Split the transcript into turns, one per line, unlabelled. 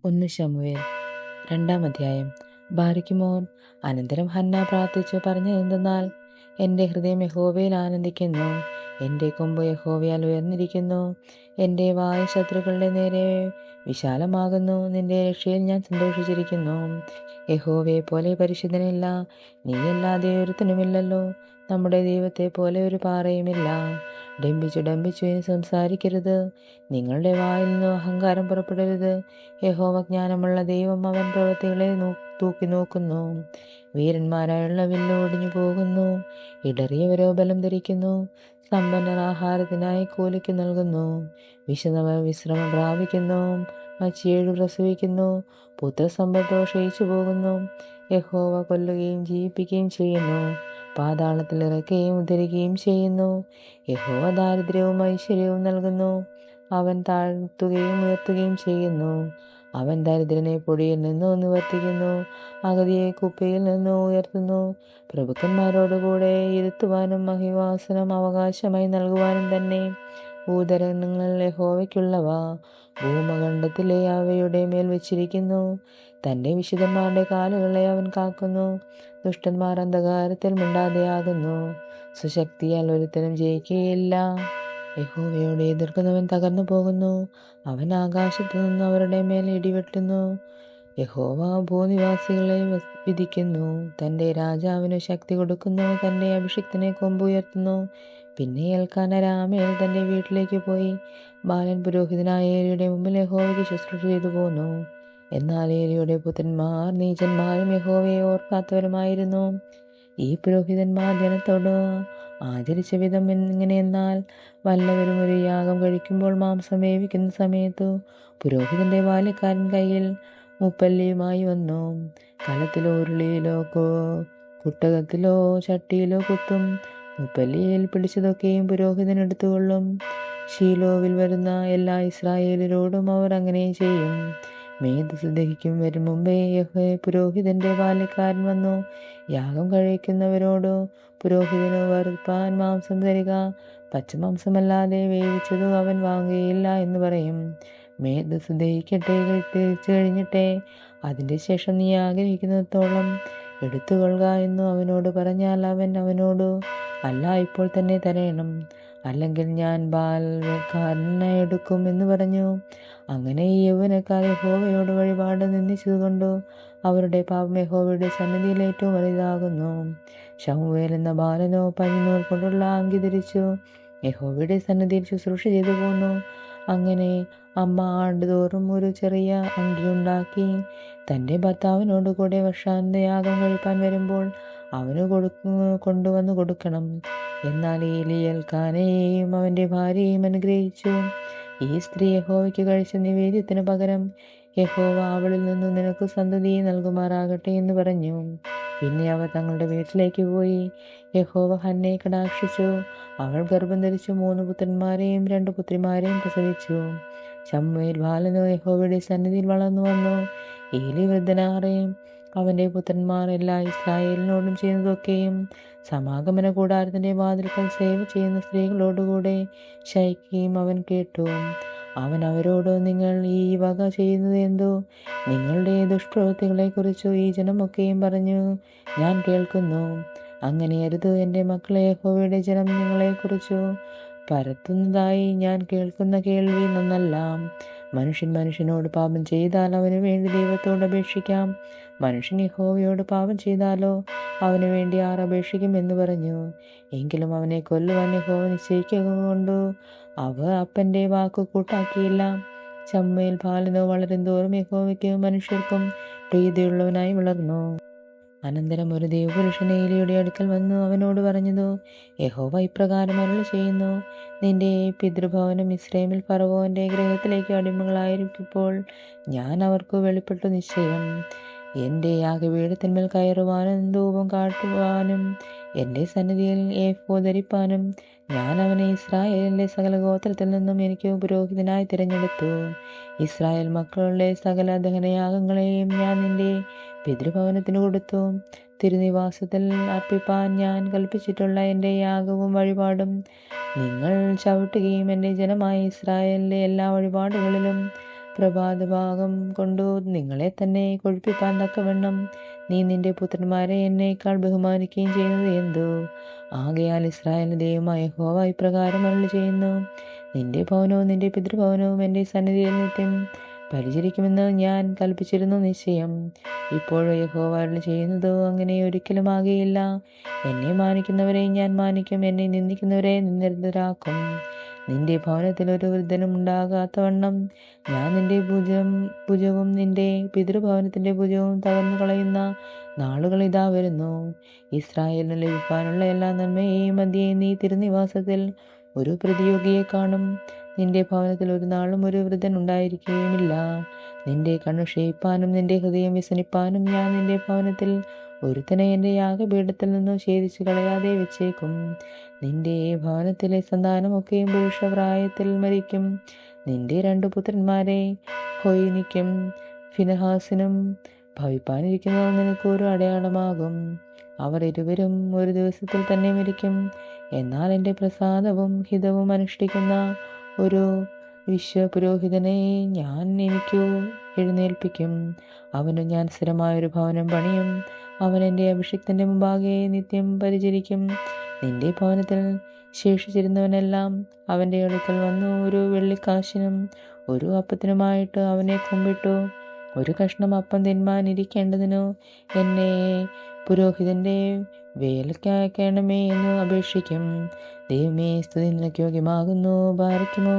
1 ശമൂവേൽ 2-ാം അധ്യായം. ബാരക്കുമോർ. അനന്തരം ഹന്ന പ്രാർത്ഥിച്ചു പറഞ്ഞതെന്തെന്നാൽ, എൻ്റെ ഹൃദയം യഹോവയിൽ ആനന്ദിക്കുന്നു, എൻ്റെ കൊമ്പ് യഹോവയാൽ ഉയർന്നിരിക്കുന്നു. എൻ്റെ വായ് ശത്രുക്കളുടെ നേരെ വിശാലമാകുന്നു, നിന്റെ രക്ഷയിൽ ഞാൻ സന്തോഷിച്ചിരിക്കുന്നു. യഹോവയെ പോലെ പരിശുദ്ധനില്ല, നീയല്ലാതെ ഒരുത്തനുമില്ലല്ലോ. നമ്മുടെ ദൈവത്തെ പോലെ ഒരു പാറയുമില്ല. ഡംഭിച്ചു സംസാരിക്കരുത്, നിങ്ങളുടെ വായിൽ നിന്ന് അഹങ്കാരം പുറപ്പെടരുത്. യഹോവ ജ്ഞാനമുള്ള ദൈവം, അവൻ പ്രവൃത്തികളെ തൂക്കി നോക്കുന്നു. വീരന്മാരായുള്ള വില്ല് ഒടിഞ്ഞു പോകുന്നു, ഇടറിയവരോ ബലം ധരിക്കുന്നു. സമ്പന്നർ ആഹാരത്തിനായി കൂലിക്ക് നൽകുന്നു, വിശന്നവർ വിശ്രമം പ്രാപിക്കുന്നു. മച്ചിയേഴു പ്രസവിക്കുന്നു, പുത്രസമ്പത്തോ ക്ഷയിച്ചു പോകുന്നു. യഹോവ കൊല്ലുകയും ജീവിപ്പിക്കുകയും ചെയ്യുന്നു, പാതാളത്തിൽ ഇറക്കുകയും ഉദ്ധരിക്കുകയും ചെയ്യുന്നു. യഹോവ ദാരിദ്ര്യവും ഐശ്വര്യവും നൽകുന്നു, അവൻ താഴ്ത്തുകയും ഉയർത്തുകയും ചെയ്യുന്നു. അവൻ ദരിദ്രനെ പൊടിയിൽ നിന്ന് നിവർത്തിക്കുന്നു, അഗതിയെ കുപ്പയിൽ നിന്ന് ഉയർത്തുന്നു. പ്രഭുക്കന്മാരോടുകൂടെ ഇരുത്തുവാനും മഹിവാസനം അവകാശമായി നൽകുവാനും തന്നെ. ഭൂതലങ്ങൾ യഹോവയ്ക്കുള്ളവ, ഭൂമഖണ്ഡത്തിലെ അവയുടെ മേൽ വെച്ചിരിക്കുന്നു. തൻ്റെ വിശുദ്ധന്മാരുടെ കാലുകളെ അവൻ കാക്കുന്നു. ദുഷ്ടന്മാർ അന്ധകാരത്തിൽ മിണ്ടാതെയാകുന്നു, സുശക്തിയാൽ ഒരുത്തനും ജയിക്കുകയില്ല. യഹോവയോട് എതിർക്കുന്നവൻ തകർന്നു പോകുന്നു, അവൻ ആകാശത്തു നിന്ന് അവരുടെ മേൽ ഇടിവെട്ടുന്നു. യഹോവ ഭൂനിവാസികളെ വിധിക്കുന്നു, തൻ്റെ രാജാവിന് ശക്തി കൊടുക്കുന്നു, തൻ്റെ അഭിഷിക്തനെ കൊമ്പുയർത്തുന്നു. പിന്നെ എൽക്കാന രാമേൽ തൻ്റെ വീട്ടിലേക്ക് പോയി. ബാലൻ പുരോഹിതനായ ഏലിയുടെ മുമ്പിൽ യഹോവയ്ക്ക് ശുശ്രൂഷ ചെയ്തു പോന്നു. എന്നാൽ ഏലിയുടെ പുത്രന്മാർ നീചന്മാരും യഹോവയെ ഓർക്കാത്തവരുമായിരുന്നു. ഈ പുരോഹിതന്മാർ ജനത്തോട് ആചരിച്ച വിധം എങ്ങനെയെന്നാൽ, വല്ലവരും ഒരു യാഗം കഴിക്കുമ്പോൾ മാംസം വേവിക്കുന്ന സമയത്തു പുരോഹിതന്റെ ബാല്യക്കാരൻ കയ്യിൽ മുപ്പല്ലിയുമായി വന്നു. കലത്തിലോ ഉരുളിയിലോ കുട്ടകത്തിലോ ചട്ടിയിലോ കുത്തും. മുപ്പല്ലിയിൽ പിടിച്ചതൊക്കെയും പുരോഹിതൻ എടുത്തുകൊള്ളും. ശീലോവിൽ വരുന്ന എല്ലാ ഇസ്രായേലരോടും അവർ അങ്ങനെ ചെയ്യും. മേധസ് ദഹിക്കും വരും മുമ്പേ പുരോഹിതന്റെ ബാല്യക്കാരൻ വന്നു യാഗം കഴിക്കുന്നവരോട്, പുരോഹിതന് വറുപ്പാൻ മാംസം തരിക, പച്ചമാംസമല്ലാതെ വേവിച്ചതു അവൻ വാങ്ങുകയില്ല എന്ന് പറയും. മേധസ് ദഹിക്കട്ടെ, തിരിച്ചു കഴിഞ്ഞിട്ടെ അതിൻ്റെ ശേഷം നീ ആഗ്രഹിക്കുന്നിടത്തോളം എടുത്തുകൊള്ളുക എന്ന് അവനോട് പറഞ്ഞാൽ, അവൻ അവനോട്, അല്ല, ഇപ്പോൾ തന്നെ തരയണം, അല്ലെങ്കിൽ ഞാൻ ബാൽക്കാരനെ എടുക്കും എന്ന് പറഞ്ഞു. അങ്ങനെ ഈ യൗവനക്കാർ യഹോവയോട് വഴിപാട് നിന്ദിച്ചതുകൊണ്ടു അവരുടെ പാപം യഹോവയുടെ സന്നിധിയിൽ ഏറ്റവും വലുതാകുന്നു. ശമൂവേൽ എന്ന ബാലനോ പഞ്ഞിനൂൽ കൊണ്ടുള്ള അങ്കി ധരിച്ചു യഹോവയുടെ സന്നിധിയിൽ ശുശ്രൂഷ ചെയ്തു പോന്നു. അങ്ങനെ അമ്മ ആണ്ടുതോറും ഒരു ചെറിയ അങ്കിയുണ്ടാക്കി തൻ്റെ ഭർത്താവിനോട് കൂടെ വർഷാന്ത യാഗം കഴിപ്പാൻ വരുമ്പോൾ അവന് കൊണ്ടുവന്ന് കൊടുക്കണം. എന്നാൽ ഏലി എൽക്കാനയെയും അവൻ്റെ ഭാര്യയെയും അനുഗ്രഹിച്ചു. ഈ സ്ത്രീ യഹോവയ്ക്ക് കഴിച്ച നിവേദ്യത്തിന് പകരം യഹോവ അവളിൽ നിന്ന് നിനക്ക് സന്തതിയെ നൽകുമാറാകട്ടെ എന്ന് പറഞ്ഞു. പിന്നെ അവർ തങ്ങളുടെ വീട്ടിലേക്ക് പോയി. യഹോവ ഹന്നയെ കടാക്ഷിച്ചു. അവൾ ഗർഭം ധരിച്ചു 3 പുത്രന്മാരെയും 2 പുത്രിമാരെയും പ്രസവിച്ചു. ശമൂവേൽ ബാലനോ യഹോവയുടെ സന്നിധിയിൽ വളർന്നു വന്നു. ഏലി വൃദ്ധനാറേയും അവൻ്റെ പുത്രന്മാർ എല്ലാ ഇസ്രായേലിനോടും ചെയ്യുന്നതൊക്കെയും സമാഗമന കൂടാരത്തിൻ്റെ വാതിൽക്കൽ സേവ ചെയ്യുന്ന സ്ത്രീകളോടുകൂടെ ശയിക്കുകയും അവൻ കേട്ടു. അവൻ അവരോട്, നിങ്ങൾ ഈ വക ചെയ്യുന്നത് എന്തോ? നിങ്ങളുടെ ദുഷ്പ്രവൃത്തികളെക്കുറിച്ചു ഈ ജനമൊക്കെയും പറഞ്ഞു ഞാൻ കേൾക്കുന്നു. അങ്ങനെ അരുത്, എൻ്റെ മക്കളെ, യഹോവയുടെ ജനം നിങ്ങളെക്കുറിച്ചു പരത്തുന്നതായി ഞാൻ കേൾക്കുന്ന കേൾവി നന്നല്ല. മനുഷ്യൻ മനുഷ്യനോട് പാപം ചെയ്താൽ അവന് വേണ്ടി ദൈവത്തോട് അപേക്ഷിക്കാം, മനുഷ്യൻ യഹോവയോട് പാപം ചെയ്താലോ അവന് വേണ്ടി ആർ അപേക്ഷിക്കും എന്ന് പറഞ്ഞു. എങ്കിലും അവനെ കൊല്ലുവാൻ യഹോവ നിശ്ചയിക്കൊണ്ടു അവർ അപ്പൻ്റെ വാക്കു കൂട്ടാക്കിയില്ല. ശമൂവേൽ ബാലനോ വളരുന്തോറും യഹോവയ്ക്കും മനുഷ്യർക്കും പ്രീതിയുള്ളവനായി വളർന്നു. അനന്തരം ഒരു ദൈവപുരുഷൻ ഏലിയുടെ അടുക്കൽ വന്നു അവനോട് പറഞ്ഞതു, യഹോവ ഇപ്രകാരം അരുളി ചെയ്യുന്നു, നിന്റെ പിതൃഭവനം മിസ്രയീമിൽ ഫറവോന്റെ ഗൃഹത്തിലേക്ക് അടിമകളായിരിക്കുമ്പോൾ ഞാൻ അവർക്ക് വെളിപ്പെട്ടു നിശ്ചയം. എൻ്റെ യാഗപീഠത്തിന്മേൽ കയറുവാനും ധൂപം കാട്ടുവാനും എൻ്റെ സന്നിധിയിൽ ഏഫോദ് ധരിപ്പാനും ഞാൻ അവനെ ഇസ്രായേലിൻ്റെ സകല ഗോത്രത്തിൽ നിന്നും എനിക്ക് പുരോഹിതനായി തിരഞ്ഞെടുത്തു. ഇസ്രായേൽ മക്കളുടെ സകല ദഹനയാഗങ്ങളെയും ഞാൻ നിന്റെ പിതൃഭവനത്തിന് കൊടുത്തു. തിരുനിവാസത്തിൽ അർപ്പിപ്പാൻ ഞാൻ കൽപ്പിച്ചിട്ടുള്ള എൻ്റെ യാഗവും വഴിപാടും നിങ്ങൾ ചവിട്ടുകയും എൻ്റെ ജനമായ ഇസ്രായേലിൻ്റെ എല്ലാ വഴിപാടുകളിലും പ്രഭാതഭാഗം കൊണ്ടു നിങ്ങളെ തന്നെ കൊഴുപ്പിപ്പാൻ തക്കവണ്ണം നീ നിന്റെ പുത്രന്മാരെ എന്നേക്കാൾ ബഹുമാനിക്കുകയും ചെയ്യുന്നത് എന്തു? ആകയാൽ ഇസ്രായേലിന്റെ ദൈവമായ യഹോവ ഇപ്രകാരം അരുളി ചെയ്യുന്നു: നിന്റെ ഭവനവും നിന്റെ പിതൃഭവനവും എൻ്റെ സന്നിധിയിൽ നിത്യം പരിചരിക്കുമെന്ന് ഞാൻ കൽപ്പിച്ചിരുന്നു നിശ്ചയം. ഇപ്പോഴോ യഹോവ അരുളി ചെയ്യുന്നതോ അങ്ങനെ ഒരിക്കലും ആകയില്ല. എന്നെ മാനിക്കുന്നവരെ ഞാൻ മാനിക്കും, എന്നെ നിന്ദിക്കുന്നവരെ നിന്ദിതരാക്കും. നിന്റെ ഭവനത്തിൽ ഒരു വൃദ്ധനും ഉണ്ടാകാത്തവണ്ണം ഞാൻ നിന്റെ ഭുജവും നിന്റെ പിതൃഭവനത്തിന്റെ ഭുജവും തകർന്നു കളയുന്ന നാളുകൾ ഇതാ വരുന്നു. ഇസ്രായേലിന് ലഭിക്കാനുള്ള എല്ലാ നന്മയെയും മധ്യേ നീ തിരുനിവാസത്തിൽ ഒരു പ്രതിയോഗിയെ കാണും. നിന്റെ ഭവനത്തിൽ ഒരു നാളും ഒരു വൃദ്ധൻ ഉണ്ടായിരിക്കുകയുമില്ല. നിന്റെ കണ്ണു ക്ഷയിപ്പാനും നിന്റെ ഹൃദയം വ്യസനിപ്പാനും ഞാൻ നിന്റെ ഭവനത്തിൽ ഒരുത്തനെ എൻ്റെ യാഗപീഠത്തിൽ നിന്നും ഛേദിച്ചു കളയാതെ വെച്ചേക്കും. നിന്റെ ഭവനത്തിലെ സന്താനമൊക്കെയും പുരുഷപ്രായത്തിൽ മരിക്കും. നിന്റെ 2 പുത്രന്മാരെ ഹൊയ്നിക്കും ഫിനെഹാസിനും ഭവിപ്പാനിരിക്കുന്നത് നിനക്ക് ഒരു അടയാളമാകും. അവർ ഇരുവരും ഒരു ദിവസത്തിൽ തന്നെ മരിക്കും. എന്നാൽ എൻ്റെ പ്രസാദവും ഹിതവും അനുഷ്ഠിക്കുന്ന ഒരു വിശ്വപുരോഹിതനെ ഞാൻ എനിക്കു എഴുന്നേൽപ്പിക്കും. അവന് ഞാൻ സ്ഥിരമായൊരു ഭവനം പണിയും. അവൻ എൻ്റെ അഭിഷിക്തന്റെ മുമ്പാകെ നിത്യം പരിചരിക്കും. നിന്റെ ഭവനത്തിൽ ശേഷിച്ചിരുന്നവനെല്ലാം അവൻ്റെ അടുക്കൽ വന്നു ഒരു വെള്ളിക്കാശിനും ഒരു അപ്പത്തിനുമായിട്ട് അവനെ കുമ്പിട്ടു. ഒരു കഷ്ണം അപ്പം തിന്മാൻ ഇരിക്കേണ്ടതിനു എന്നെ പുരോഹിതന്റെ വേലയ്ക്കയക്കണമേ എന്ന് അപേക്ഷിക്കും. ദൈവമേ, സ്തുതി നിനക്ക് യോഗ്യമാകുന്നു. ബാരക്കുമോ.